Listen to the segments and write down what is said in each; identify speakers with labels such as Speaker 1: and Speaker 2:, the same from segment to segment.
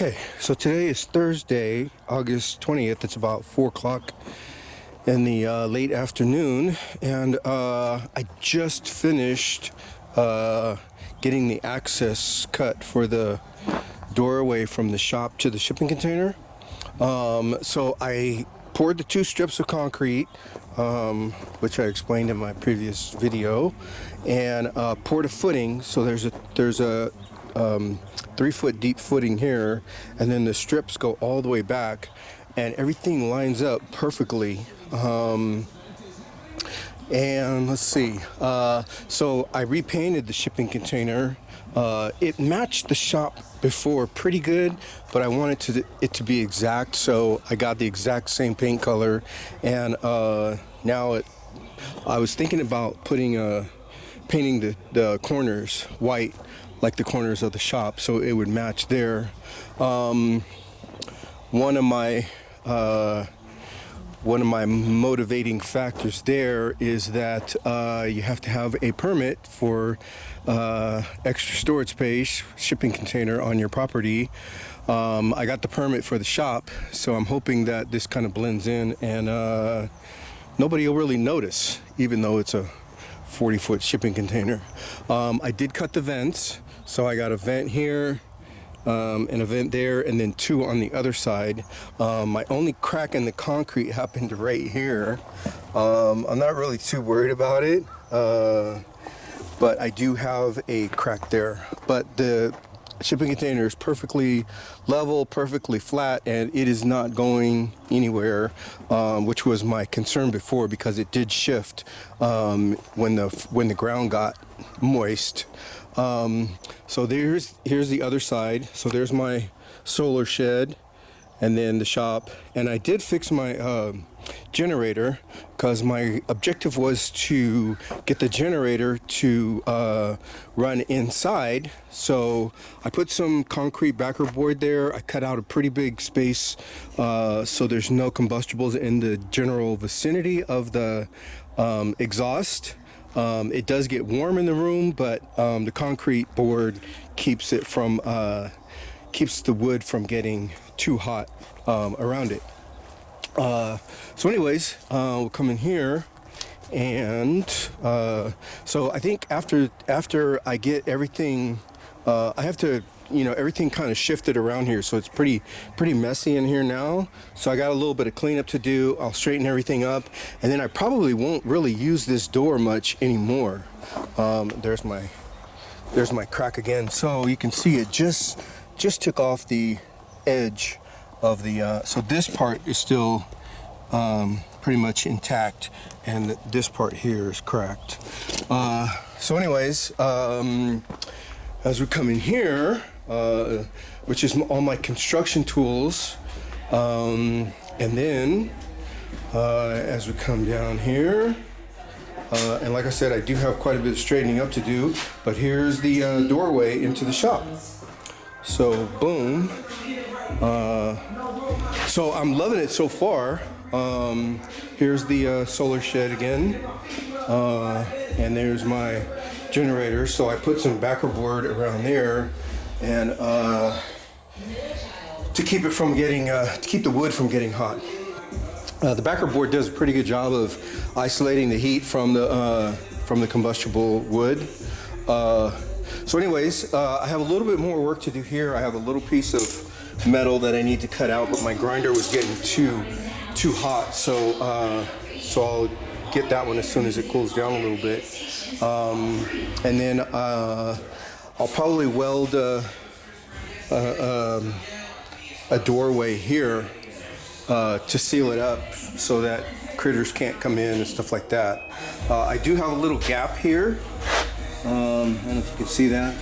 Speaker 1: Okay, so today is Thursday, August 20th. It's about 4 o'clock in the late afternoon, and I just finished getting the access cut for the doorway from the shop to the shipping container. So I poured the 2 strips of concrete, which I explained in my previous video, and poured a footing. So there's a 3-foot deep footing here, and then the strips go all the way back, and everything lines up perfectly. And let's see, so I repainted the shipping container. It matched the shop before pretty good, but I wanted it to be exact, so I got the exact same paint color. And now I was thinking about painting the corners white, like the corners of the shop, so it would match there. One of my motivating factors there is that you have to have a permit for extra storage space, shipping container on your property. I got the permit for the shop, so I'm hoping that this kind of blends in and nobody will really notice, even though it's a 40-foot shipping container. I did cut the vents, so I got a vent here, and a vent there, and then 2 on the other side. My only crack in the concrete happened right here. I'm not really too worried about it, but I do have a crack there. But the shipping container is perfectly level, perfectly flat, and it is not going anywhere, which was my concern before, because it did shift when the ground got moist. So here's the other side. So there's my solar shed, and then the shop. And I did fix my generator, because my objective was to get the generator to run inside. So I put some concrete backer board there. I cut out a pretty big space, so there's no combustibles in the general vicinity of the exhaust. It does get warm in the room, but the concrete board keeps the wood from getting too hot around it. So anyways, we'll come in here, and so I think after I get everything, I have to, everything kind of shifted around here, so it's pretty messy in here now. So I got a little bit of cleanup to do. I'll straighten everything up, and then I probably won't really use this door much anymore. There's my crack again. So you can see it just took off the edge of the. So this part is still pretty much intact, and this part here is cracked. So anyways, as we come in here, which is all my construction tools, and then as we come down here, and like I said, I do have quite a bit of straightening up to do, but here's the doorway into the shop. So boom. So I'm loving it so far. Here's the solar shed again, and there's my generator. So I put some backer board around there, and to keep it from getting to keep the wood from getting hot. The backer board does a pretty good job of isolating the heat from the combustible wood. So anyways, I have a little bit more work to do here. I have a little piece of metal that I need to cut out, but my grinder was getting too hot, so I'll get that one as soon as it cools down a little bit. And then I'll probably weld a doorway here to seal it up so that critters can't come in and stuff like that. I do have a little gap here. I don't know if you can see that.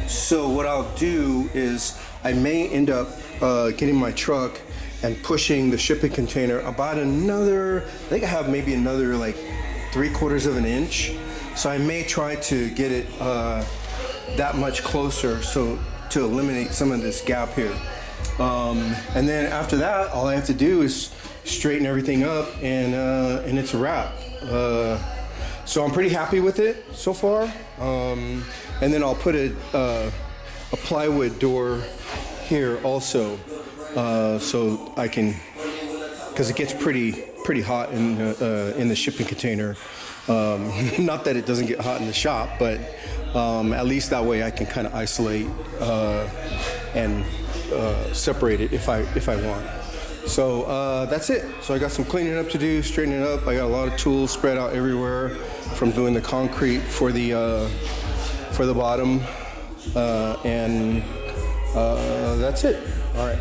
Speaker 1: So what I'll do is I may end up getting my truck and pushing the shipping container about another, I think I have maybe another like 3/4 of an inch. So I may try to get it that much closer, so to eliminate some of this gap here. And then after that, all I have to do is straighten everything up, and it's a wrap. So I'm pretty happy with it so far. And then I'll put a plywood door here also, so I can, because it gets pretty hot in the shipping container. Not that it doesn't get hot in the shop, but at least that way I can kind of isolate and separate it if I want. So that's it. So I got some cleaning up to do, straightening up. I got a lot of tools spread out everywhere from doing the concrete for the bottom, and that's it. All right.